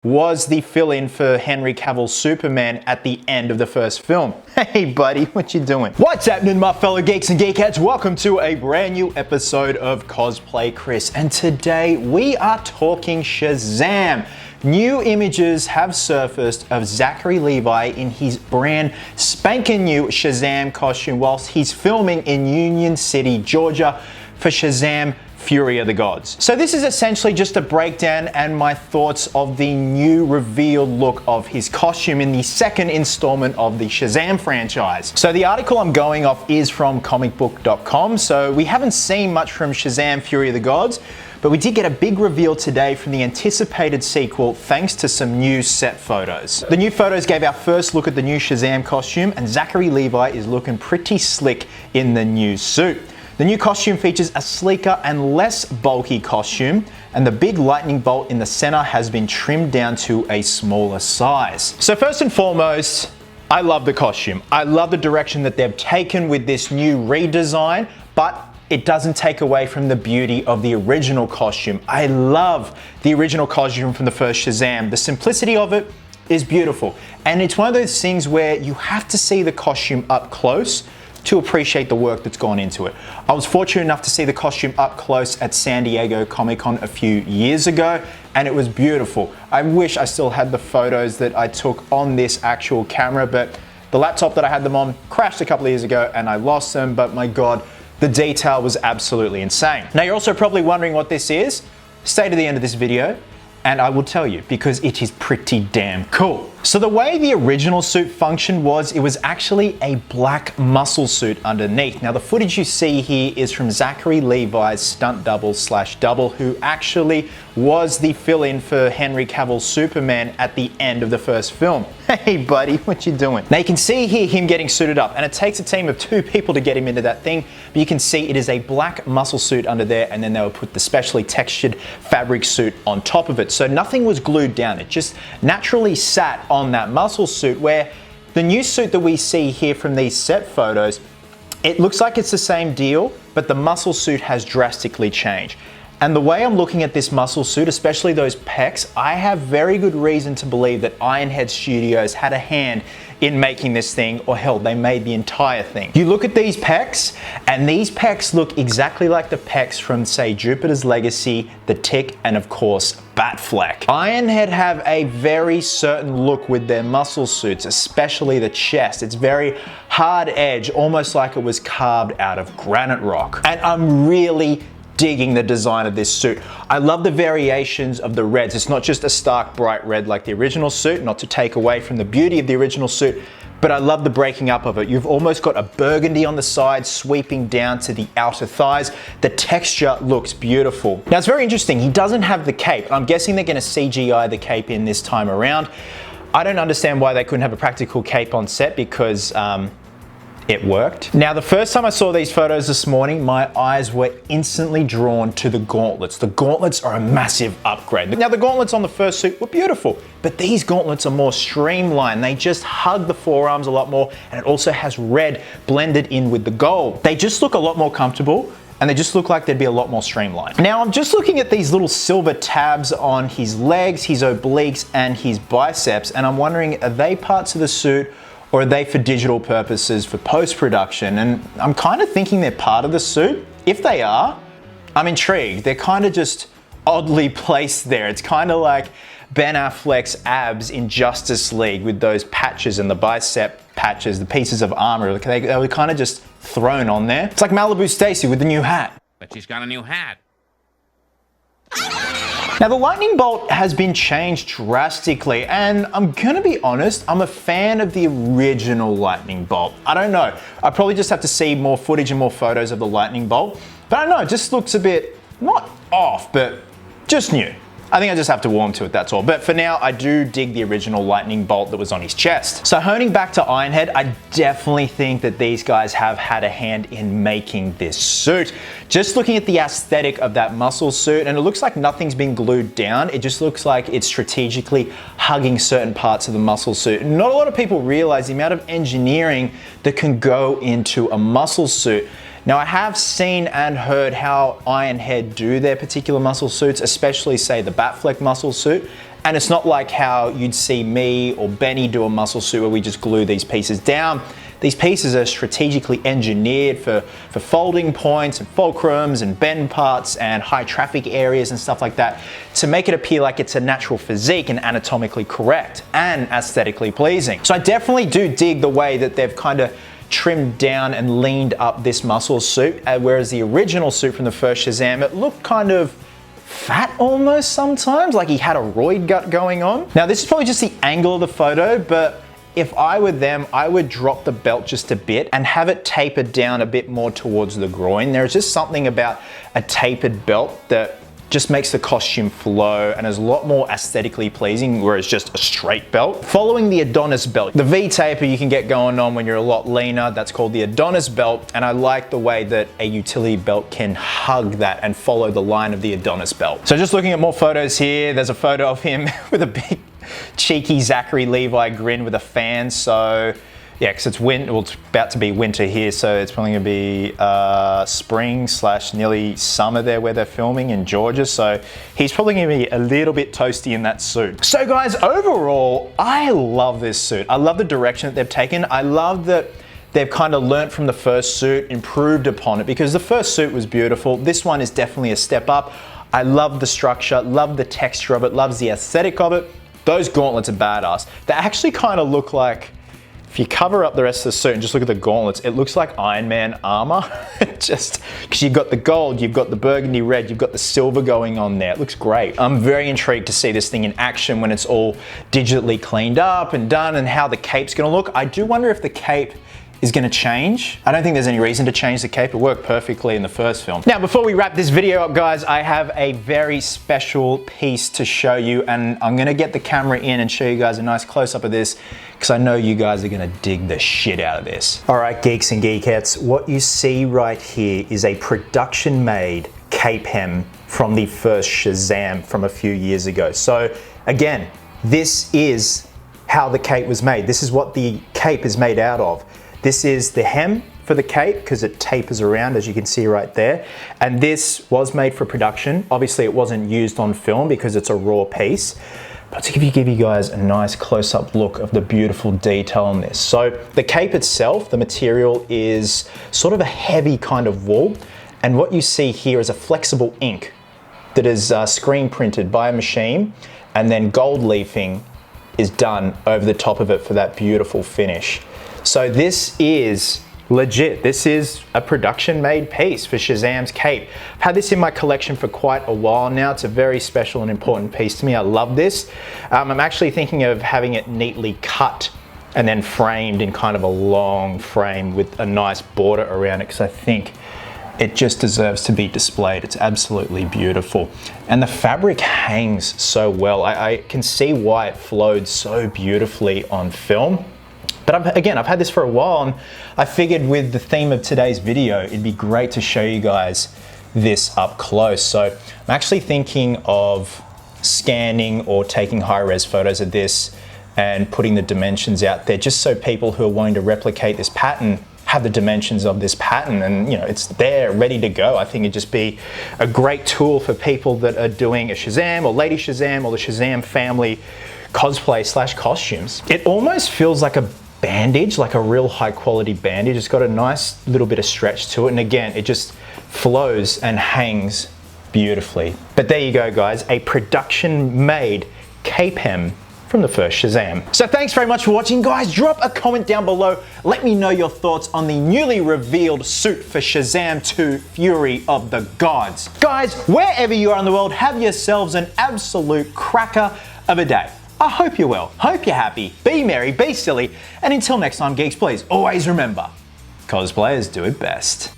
was the fill-in for Henry Cavill's Superman at the end of the first film. Hey buddy, what you doing? What's happening, my fellow geeks and geekettes? Welcome to a brand new episode of Cosplay Chris, and today we are talking Shazam. New images have surfaced of Zachary Levi in his brand spanking new Shazam costume whilst he's filming in Union City, Georgia for Shazam Fury of the Gods. So this is essentially just a breakdown and my thoughts of the new revealed look of his costume in the second installment of the Shazam franchise. So the article I'm going off is from comicbook.com, so we haven't seen much from Shazam Fury of the Gods, but we did get a big reveal today from the anticipated sequel thanks to some new set photos. The new photos gave our first look at the new Shazam costume, and Zachary Levi is looking pretty slick in the new suit. The new costume features a sleeker and less bulky costume, and the big lightning bolt in the center has been trimmed down to a smaller size. So first and foremost, I love the costume. I love the direction that they've taken with this new redesign, but it doesn't take away from the beauty of the original costume. I love the original costume from the first Shazam. The simplicity of it is beautiful, and it's one of those things where you have to see the costume up close to appreciate the work that's gone into it. I was fortunate enough to see the costume up close at San Diego Comic-Con a few years ago, and it was beautiful. I wish I still had the photos that I took on this actual camera, but the laptop that I had them on crashed a couple of years ago and I lost them, but my God, the detail was absolutely insane. Now you're also probably wondering what this is. Stay to the end of this video and I will tell you, because it is pretty damn cool. So the way the original suit functioned was it was actually a black muscle suit underneath. Now the footage you see here is from Zachary Levi's stunt double, who actually was the fill-in for Henry Cavill's Superman at the end of the first film. Hey buddy, what you doing? Now you can see here him getting suited up, and it takes a team of 2 people to get him into that thing, but you can see it is a black muscle suit under there, and then they will put the specially textured fabric suit on top of it. So nothing was glued down, it just naturally sat on that muscle suit, where the new suit that we see here from these set photos, it looks like it's the same deal, but the muscle suit has drastically changed. And the way I'm looking at this muscle suit, especially those pecs, I have very good reason to believe that Ironhead Studios had a hand in making this thing, or hell, they made the entire thing. You look at these pecs, and these pecs look exactly like the pecs from, say, Jupiter's Legacy, The Tick, and of course, Batfleck. Ironhead have a very certain look with their muscle suits, especially the chest. It's very hard edge, almost like it was carved out of granite rock. And I'm really digging the design of this suit. I love the variations of the reds. It's not just a stark bright red like the original suit, not to take away from the beauty of the original suit, but I love the breaking up of it. You've almost got a burgundy on the side sweeping down to the outer thighs. The texture looks beautiful. Now it's very interesting, he doesn't have the cape. I'm guessing they're gonna CGI the cape in this time around. I don't understand why they couldn't have a practical cape on set, because it worked. Now, the first time I saw these photos this morning, my eyes were instantly drawn to the gauntlets. The gauntlets are a massive upgrade. Now, the gauntlets on the first suit were beautiful, but these gauntlets are more streamlined. They just hug the forearms a lot more, and it also has red blended in with the gold. They just look a lot more comfortable, and they just look like they'd be a lot more streamlined. Now, I'm just looking at these little silver tabs on his legs, his obliques, and his biceps, and I'm wondering, are they parts of the suit, or are they for digital purposes for post-production? And I'm kind of thinking they're part of the suit. If they are, I'm intrigued. They're kind of just oddly placed there. It's kind of like Ben Affleck's abs in Justice League with those patches and the bicep patches, the pieces of armor. They were kind of just thrown on there. It's like Malibu Stacy with the new hat. But she's got a new hat. Now the lightning bolt has been changed drastically, and I'm gonna be honest, I'm a fan of the original lightning bolt. I don't know, I probably just have to see more footage and more photos of the lightning bolt, but I don't know, it just looks a bit, not off, but just new. I think I just have to warm to it, that's all. But for now, I do dig the original lightning bolt that was on his chest. So honing back to Ironhead, I definitely think that these guys have had a hand in making this suit. Just looking at the aesthetic of that muscle suit, and it looks like nothing's been glued down. It just looks like it's strategically hugging certain parts of the muscle suit. Not a lot of people realize the amount of engineering that can go into a muscle suit. Now, I have seen and heard how Ironhead do their particular muscle suits, especially say the Batfleck muscle suit, And it's not like how you'd see me or Benny do a muscle suit where we just glue these pieces down. These pieces are strategically engineered for folding points and fulcrums and bend parts and high traffic areas and stuff like that to make it appear like it's a natural physique and anatomically correct and aesthetically pleasing. So I definitely do dig the way that they've kind of trimmed down and leaned up this muscle suit, whereas the original suit from the first Shazam, it looked kind of fat almost sometimes, like he had a roid gut going on. Now this is probably just the angle of the photo, but if I were them, I would drop the belt just a bit and have it tapered down a bit more towards the groin. There's just something about a tapered belt that just makes the costume flow and is a lot more aesthetically pleasing, whereas just a straight belt. Following the Adonis belt, the V-taper you can get going on when you're a lot leaner, that's called the Adonis belt, and I like the way that a utility belt can hug that and follow the line of the Adonis belt. So just looking at more photos here, there's a photo of him with a big cheeky Zachary Levi grin with a fan. So yeah, because it's winter, well, it's about to be winter here, so it's probably gonna be spring / nearly summer there where they're filming in Georgia. So he's probably gonna be a little bit toasty in that suit. So guys, overall, I love this suit. I love the direction that they've taken. I love that they've kind of learnt from the first suit, improved upon it, because the first suit was beautiful. This one is definitely a step up. I love the structure, love the texture of it, loves the aesthetic of it. Those gauntlets are badass. They actually kind of look like, if you cover up the rest of the suit and just look at the gauntlets, it looks like Iron Man armor. Just because you've got the gold, you've got the burgundy red, you've got the silver going on there. It looks great. I'm very intrigued to see this thing in action when it's all digitally cleaned up and done, and how the cape's gonna look. I do wonder if the cape is gonna change. I don't think there's any reason to change the cape. It worked perfectly in the first film. Now, before we wrap this video up, guys, I have a very special piece to show you, and I'm gonna get the camera in and show you guys a nice close-up of this, because I know you guys are gonna dig the shit out of this. All right, geeks and geekettes, what you see right here is a production-made cape hem from the first Shazam from a few years ago. So again, this is how the cape was made. This is what the cape is made out of. This is the hem for the cape because it tapers around, as you can see right there. And this was made for production. Obviously it wasn't used on film because it's a raw piece. But to give you guys a nice close-up look of the beautiful detail on this. So the cape itself, the material is sort of a heavy kind of wool. And what you see here is a flexible ink that is screen printed by a machine, and then gold leafing is done over the top of it for that beautiful finish. So this is legit. This is a production-made piece for Shazam's cape. I've had this in my collection for quite a while now. It's a very special and important piece to me. I love this. I'm actually thinking of having it neatly cut and then framed in kind of a long frame with a nice border around it, because I think it just deserves to be displayed. It's absolutely beautiful. And the fabric hangs so well. I can see why it flowed so beautifully on film. But I've had this for a while, and I figured with the theme of today's video, it'd be great to show you guys this up close. So I'm actually thinking of scanning or taking high-res photos of this and putting the dimensions out there, just so people who are wanting to replicate this pattern have the dimensions of this pattern, and it's there ready to go. I think it'd just be a great tool for people that are doing a Shazam or Lady Shazam or the Shazam family cosplay / costumes. It almost feels like a bandage, like a real high quality bandage. It's got a nice little bit of stretch to it, and again, it just flows and hangs beautifully. But there you go, guys, a production made cape hem from the first Shazam. So thanks very much for watching, guys. Drop a comment down below. Let me know your thoughts on the newly revealed suit for Shazam 2 Fury of the Gods. Guys, wherever you are in the world, have yourselves an absolute cracker of a day. I hope you're well, hope you're happy, be merry, be silly, and until next time, geeks, please always remember, cosplayers do it best.